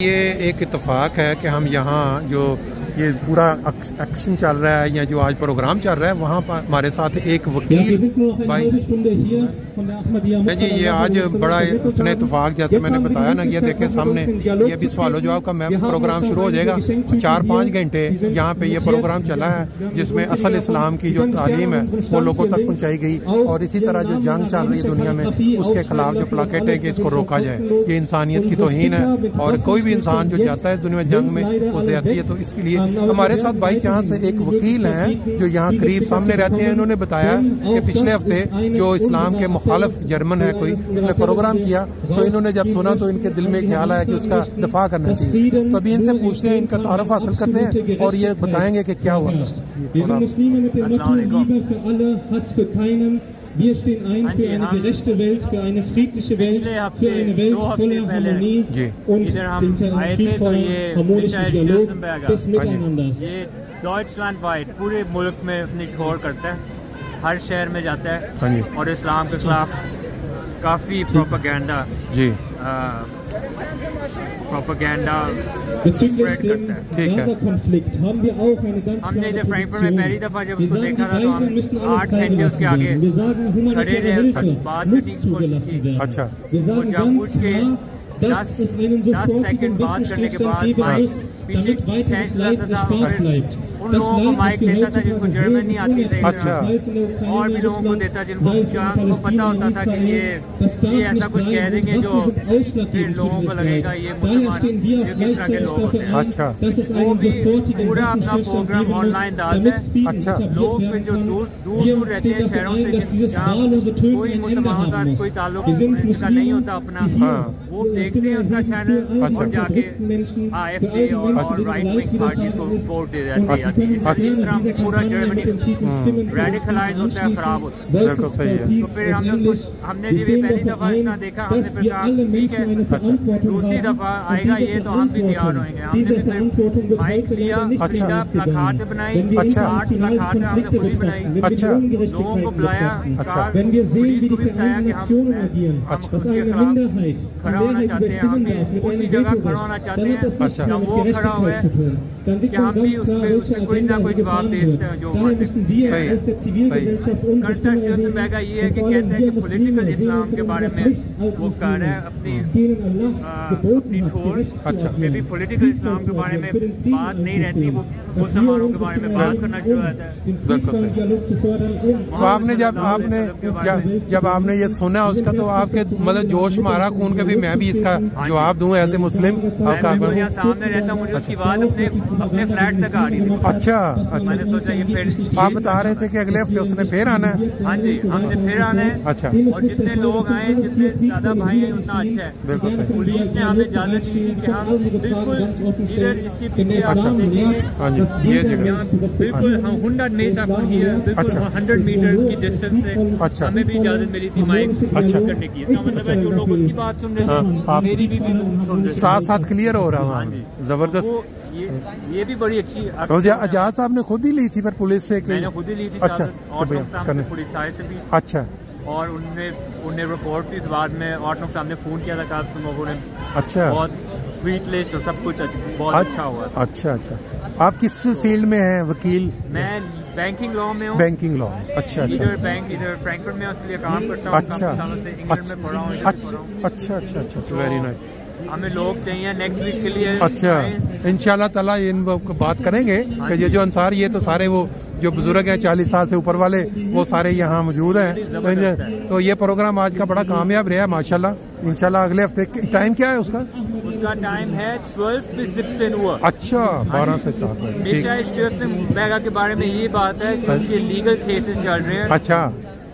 ये एक इत्तेफाक है कि हम यहाँ जो ये पूरा एक्शन चल रहा है या जो आज प्रोग्राम चल रहा है वहाँ पर हमारे साथ एक वकील भाई जी, ये आज बड़ा उसने इत्तेफाक जैसे मैंने बताया ना, ये देखें सामने ये भी सवाल जवाब का प्रोग्राम शुरू हो जाएगा। 4-5 घंटे यहाँ पे ये प्रोग्राम चला है जिसमें असल इस्लाम की जो तालीम है वो लोगों तक पहुँचाई गई, और इसी तरह जो जंग चल रही है दुनिया में उसके खिलाफ जो प्लाकेट है कि इसको रोका जाए, ये इंसानियत की तौहीन है और कोई भी इंसान जो जाता है दुनिया में जंग में वो ज्यादती है। तो इसके लिए हमारे साथ बाई चांस एक वकील हैं जो यहाँ करीब सामने रहते हैं। इन्होंने बताया कि पिछले हफ्ते जो इस्लाम के मुखालिफ जर्मन है कोई, उसने प्रोग्राम किया तो इन्होंने जब सुना तो इनके दिल में ख्याल आया कि उसका दफा करना चाहिए। तो अभी इनसे पूछते हैं, इनका तारुफ हासिल करते हैं और ये बताएंगे कि क्या हुआ था। Wir stehen ein für eine gerechte Welt, für eine friedliche Welt, für eine Welt voller Harmonie und den Krieg des Miteinanders. ये deutschlandweit पूरे मुल्क में अपनी टूर करता है, हर शहर में जाता है और इस्लाम के खिलाफ काफ़ी प्रोपेगेंडा स्प्रेड करता है। ठीक है, हमने इधर फ्रैंकफर्ट में पहली दफा जब उसको देखा था तो हम 8 घंटे उसके आगे खड़े रहे, बात करने की कोशिश की। अच्छा, वो जानबूझ के 10 सेकंड बात करने के बाद माइक पीछे खींच लाता था और उन लोगों को माइक देता था जिनको जर्मन नहीं आती सही तरह, और भी लोगों को देता जिनको पता होता था कि ये ऐसा कुछ कह देंगे जो फिर लोगों को लगेगा ये मुसलमान ये किस तरह के लोग होते हैं। अच्छा, वो भी पूरा अपना प्रोग्राम ऑनलाइन डालते हैं। अच्छा, लोग फिर जो दूर रहते हैं शहरों से जहाँ कोई मुसलमानों के साथ कोई ताल्लुक का नहीं होता अपना, वो देखते हैं उसका चैनल और जाके AfD और राइट विंग पार्टीज को वोट दे देते हैं। इस तरह पूरा जर्मनी रेडिकलाइज होता है, खराब होता है। बिल्कुल सही है। तो फिर हमने भी पहली दफा इतना देखा, हमने फिर कहा ठीक है दूसरी दफा आएगा ये तो हम भी तैयार होंगे। हमने भी फिर माइक लिया, प्लाकार्ड बनाई, 8 प्लाकार्ड हमने खुद ही बनाई। अच्छा, लोगों को बुलाया, पुलिस को भी बताया कि हम उसके खिलाफ खड़ा होना चाहते हैं, हम भी उसी जगह खड़ा होना चाहते हैं जब वो खड़ा हुआ है कि हम भी उसमें कोई ना कोई जवाब दे सकते हैं। जो का ये है कि कहते हैं कि पॉलिटिकल इस्लाम के बारे में वो कह रहा है अपनी ठोर। अच्छा, फिर भी पॉलिटिकल इस्लाम के बारे में बात नहीं रहती, वो मुसलमानों के बारे में बात करना शुरू होता है। तो आपने जब आपने ये सुना उसका तो आपके मतलब जोश मारा खून के भी मैं भी इसका जवाब दूं एज ए मुस्लिम। सामने रहता मुझे उसकी बात अपने फ्लैट तक आ रही थी। अच्छा, मैंने सोचा ये फिर आप बता रहे थे कि अगले हफ्ते उसने फिर आना है। हाँ जी, हमने फिर आना है। अच्छा, और जितने लोग आए, जितने ज्यादा भाई हैं उतना अच्छा है। बिल्कुल सही। पुलिस ने हमें इजाजत दी थी कि हम बिल्कुल इधर इसके पीछे आप देखेंगे। हाँ जी, ये जगह बिल्कुल हम 100 मीटर 100 मीटर की डिस्टेंस से अच्छा हमें भी इजाजत मिली थी माइक करने की। इसका मतलब है जो लोग उसकी बात सुन रहे थे मेरी भी सुन रहे थे, साथ क्लियर हो रहा है। जबरदस्त। ये भी बड़ी अच्छी इजाजत आपने खुद ही ली थी पर पुलिस से? मैंने खुद ही ली थी। अच्छा, पुलिस आए से भी। अच्छा, और उन्हें रिपोर्ट की बाद में ऑटो सामने फोन किया था कि तुम लोगों ने अच्छा बहुत स्वीटलेस और सब कुछ बहुत अच्छा हुआ। अच्छा, आप किस फील्ड में हैं वकील? मैं बैंकिंग लॉ में हूँ। बैंकिंग लॉ, अच्छा। इधर फ्रैंकफर्ट में उसके लिए काम करता हूँ। अच्छा, इंग्लैंड में पढ़ा हूँ। अच्छा, वेरी नाइस। हमें लोग चाहिए नेक्स्ट वीक के लिए। अच्छा, इंशाल्लाह ताला इन बात करेंगे कि ये जो अंसार ये तो सारे वो जो बुजुर्ग हैं 40 साल से ऊपर वाले वो सारे यहाँ मौजूद हैं। तो ये प्रोग्राम आज का बड़ा कामयाब रहा माशाल्लाह। इंशाल्लाह अगले हफ्ते टाइम क्या है उसका? उसका टाइम है 12 bis 17 Uhr। अच्छा, 12 से 4। मिशा स्टर्सेनबर्गर के बारे में ये बात है कि उसके लीगल केसेस चल रहे हैं। अच्छा,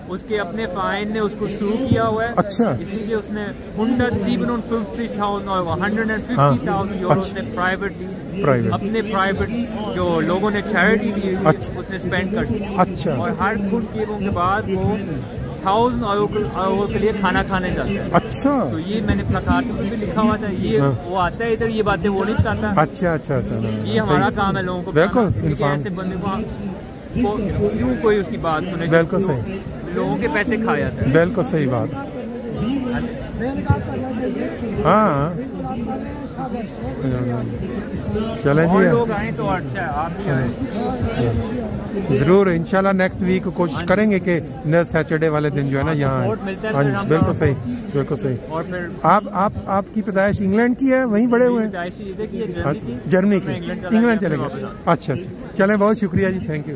उसके अपने फाइन ने उसको सू किया हुआ है। अच्छा, इसीलिए उसने 157,000 और 150,000 यूरो उसने प्राइवेट अपने प्राइवेट जो लोगों ने चैरिटी दी उसने स्पेंड कर दिया। अच्छा, और हर कुछ गेमों के बाद वो 1000 euro के लिए खाना खाने जाता है। अच्छा, तो ये मैंने प्लाकार्ड में भी लिखा हुआ था। ये वो आता है इधर, ये बातें वो नहीं बताता। अच्छा, ये हमारा काम है लोगों को बिल्कुल ऐसे बंदे को क्यों कोई उसकी बात सुने। बिल्कुल सही, लोगों के पैसे खाया जाते हैं। बिल्कुल सही बात। हाँ, चलें जी, लोग आए तो अच्छा है, आप भी आए ज़रूर। इंशाल्लाह नेक्स्ट वीक कोशिश करेंगे कि नेक्स्ट सैटरडे वाले दिन जो है ना यहाँ। हाँ जी, बिल्कुल सही, बिल्कुल सही। और फिर आपकी पैदाइश इंग्लैंड की है, वहीं बड़े हुए हैं? जर्मनी की। इंग्लैंड चले गए। अच्छा, चलें, बहुत शुक्रिया जी, थैंक यू।